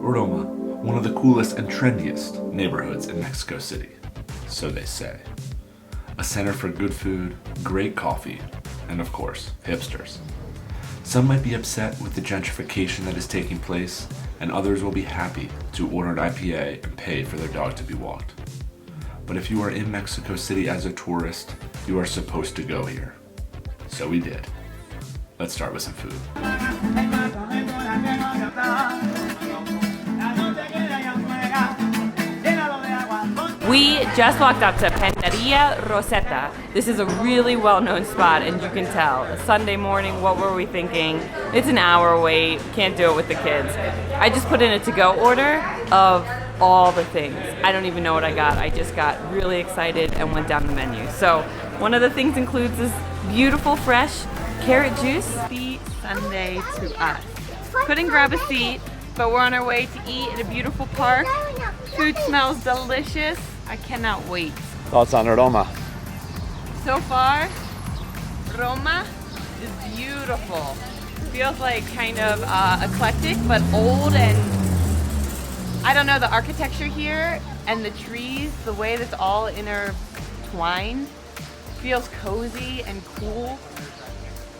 Roma, one of the coolest and trendiest neighborhoods in Mexico City, so they say. A center for good food, great coffee, and of course, hipsters. Some might be upset with the gentrification that is taking place, and others will be happy to order an IPA and pay for their dog to be walked. But if you are in Mexico City as a tourist, you are supposed to go here. So we did. Let's start with some food. We just walked up to Panteria Rosetta. This is a really well-known spot, and you can tell. A Sunday morning, what were we thinking? It's an hour wait, can't do it with the kids. I just put in a to-go order of all the things. I don't even know what I got. I just got really excited and went down the menu. So one of the things includes this beautiful fresh carrot juice. Happy Sunday to us. Couldn't grab a seat, but we're on our way to eat at a beautiful park. Food smells delicious. I cannot wait. Thoughts on Roma? So far, Roma is beautiful. Feels like kind of eclectic, but old, and I don't know, the architecture here and the trees, the way that's all intertwined, feels cozy and cool.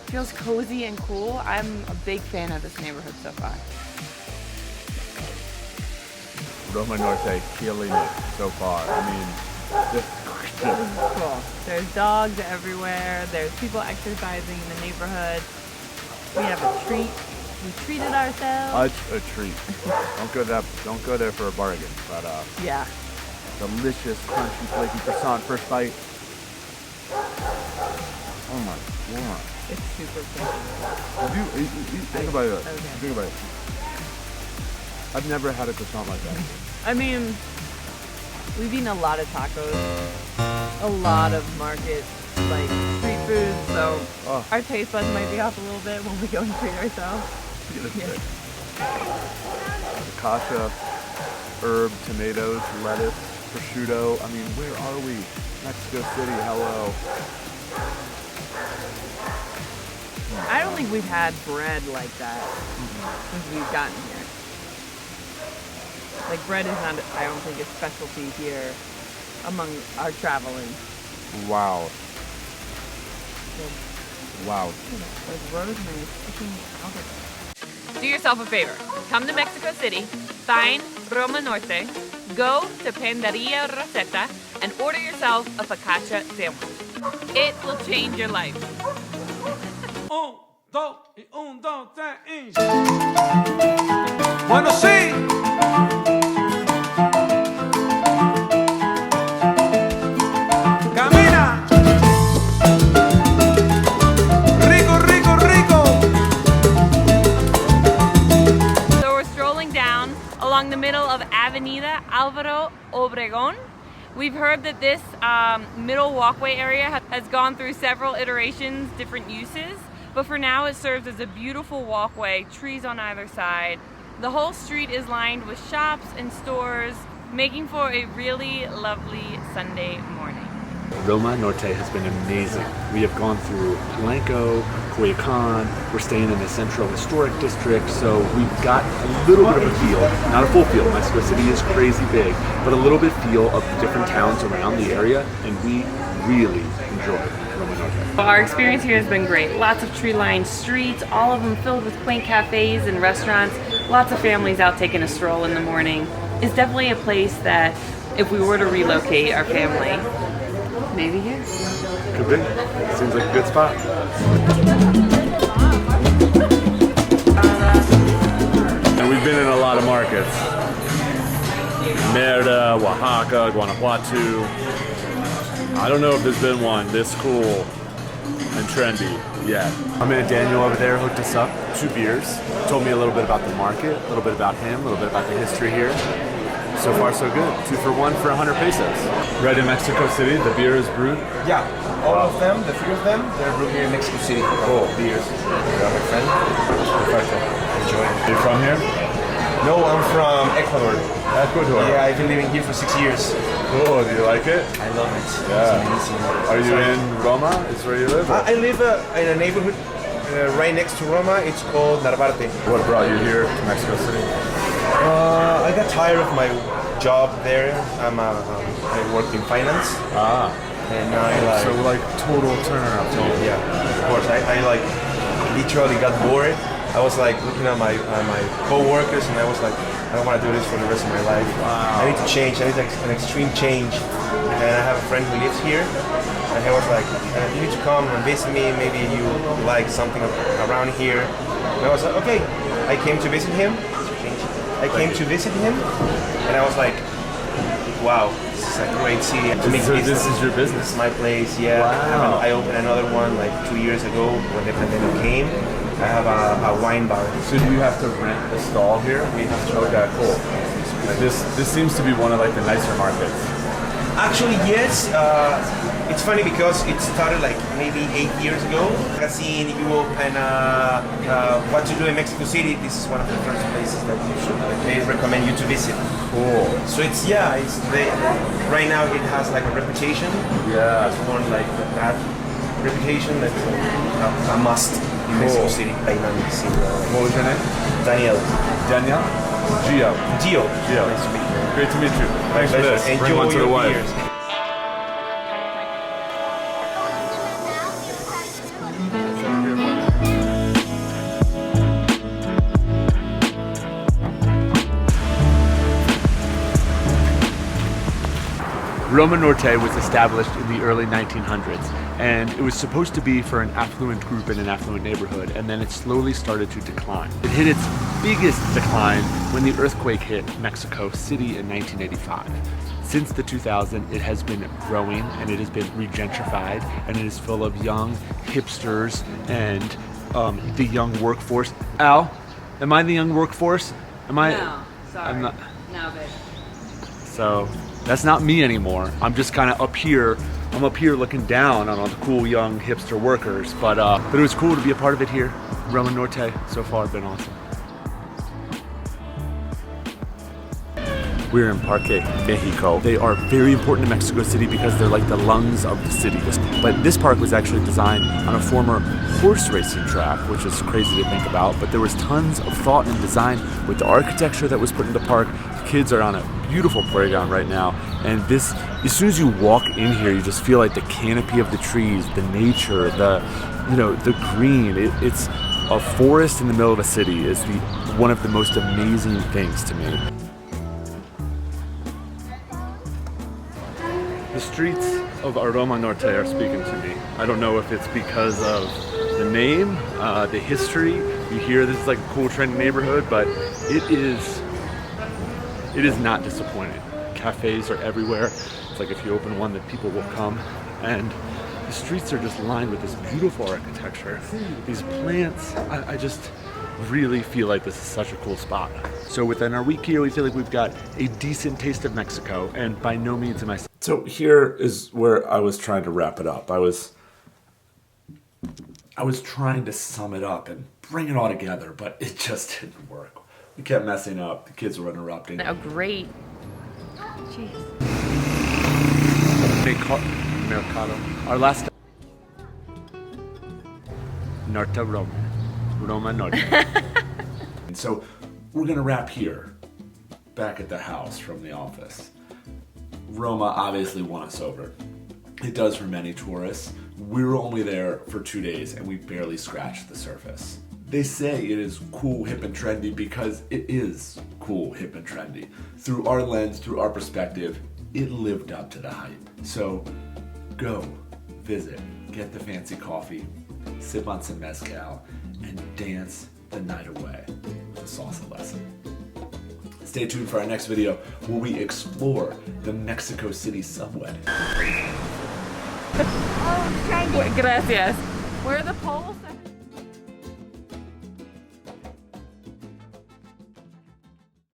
Feels cozy and cool. I'm a big fan of this neighborhood so far. Roma Norte killing it so far. I mean, This is cool. There's dogs everywhere. There's people exercising in the neighborhood. We have a treat. We treated ourselves. a treat. Don't go there for a bargain. But Yeah. delicious, crunchy, flaky croissant. First bite. Oh my god. It's super cool. Think about it. Okay. Think about it. I've never had a croissant like that. I mean, we've eaten a lot of tacos, a lot of markets, like street food, so our taste buds might be off a little bit when we go and treat ourselves. Yeah. Focaccia, herb, tomatoes, lettuce, prosciutto. I mean, where are we? Mexico City, hello. I don't think we've had bread like that since we've gotten here. Like, bread is not, I don't think, a specialty here among our traveling. Wow. Wow. There's rosemary sticking out of it. Do yourself a favor. Come to Mexico City, find Roma Norte, go to Panteria Rosetta, and order yourself a focaccia sandwich. It will change your life. Bueno, sí. Camina. Rico, rico, rico. So we're strolling down along the middle of Avenida Álvaro Obregon. We've heard that this middle walkway area has gone through several iterations, different uses, but for now it serves as a beautiful walkway, trees on either side. The whole street is lined with shops and stores, making for a really lovely Sunday morning. Roma Norte has been amazing. We have gone through Blanco, Coyoacan, we're staying in the Central Historic District, so we've got a little bit of a feel, not a full feel, Mexico City is crazy big, but a little bit feel of the different towns around the area, and we really enjoy Roma Norte. Our experience here has been great. Lots of tree-lined streets, all of them filled with quaint cafes and restaurants, lots of families out taking a stroll in the morning. It's definitely a place that if we were to relocate our family, maybe here. Could be. Seems like a good spot. And we've been in a lot of markets. Merida, Oaxaca, Guanajuato. I don't know if there's been one this cool and trendy yet. Our man Daniel over there hooked us up, 2 beers, told me a little bit about the market, a little bit about him, a little bit about the history here. So far so good. 2 for 1 for 100 pesos. Right in Mexico City, the beer is brewed. Yeah, all of them, the 3 of them, they're brewed here in Mexico City. Cool. Beers. Yeah, my friend. Perfect. Enjoy. Are you from here? No, I'm from Ecuador. Ecuador. Yeah, I've been living here for 6 years. Cool. Do you like it? I love it. Yeah. It's amazing. Are you in Roma? Is where you live? I live in a neighborhood right next to Roma. It's called Narvarte. What brought you here to Mexico City? I got tired of my job there. I worked in finance. And now So like total turnaround. yeah, of course. I like literally got bored. I was like looking at my co-workers and I was like, I don't want to do this for the rest of my life. Wow. I need to change. I need like an extreme change. And I have a friend who lives here, and he was like, you need to come and visit me. Maybe you like something around here. And I was like, okay. I came to visit him. And I was like, wow, this is a great city. So this is your business? This is my place, yeah. Wow. I opened another one like 2 years ago when the pandemic came. I have a wine bar. So do you have to rent a stall here? We have to. Okay, cool. This seems to be one of like the nicer markets. Actually, yes. It's funny because it started like maybe 8 years ago. Magazine, you open what to do in Mexico City. This is one of the first places that they recommend you to visit. Cool. So right now it has like a reputation. Yeah. It's more like that reputation that's a must in Mexico City. What was your name? Daniel. Daniel? Geo. Gio. Geo. Nice to meet you. Great to meet you. Thanks for this. Bring one to the wife. Beers. Roma Norte was established in the early 1900s, and it was supposed to be for an affluent group in an affluent neighborhood, and then it slowly started to decline. It hit its biggest decline when the earthquake hit Mexico City in 1985. Since the 2000s, it has been growing and it has been regentrified, and it is full of young hipsters and the young workforce. Al, am I the young workforce? No, sorry. I'm not. No, babe. So that's not me anymore. I'm just kind of up here. I'm up here looking down on all the cool young hipster workers. But it was cool to be a part of it here. Roma Norte so far has been awesome. We're in Parque Mexico. They are very important to Mexico City because they're like the lungs of the city. But this park was actually designed on a former horse racing track, which is crazy to think about. But there was tons of thought and design with the architecture that was put in the park. The kids are on a beautiful playground right now. And this, as soon as you walk in here, you just feel like the canopy of the trees, the nature, the green. It's a forest in the middle of a city is one of the most amazing things to me. The streets of Roma Norte are speaking to me. I don't know if it's because of the name, the history. You hear this is like a cool, trendy neighborhood, but it is not disappointing. Cafes are everywhere. It's like if you open one that people will come, and the streets are just lined with this beautiful architecture. These plants, I just really feel like this is such a cool spot. So within our week here, we feel like we've got a decent taste of Mexico, and by no means am I. So here is where I was trying to wrap it up. I was trying to sum it up and bring it all together, but it just didn't work. We kept messing up. The kids were interrupting. Oh, great. Jeez. Mercado. Our last Norte Roma Norte. And so we're gonna wrap here, back at the house from the office. Roma obviously won us over. It does for many tourists. We were only there for 2 days and we barely scratched the surface. They say it is cool, hip, and trendy because it is cool, hip, and trendy. Through our lens, through our perspective, it lived up to the hype. So go, visit, get the fancy coffee, sip on some mezcal, and dance the night away with a salsa lesson. Stay tuned for our next video where we explore the Mexico City subway. Oh, gracias. Where are the poles?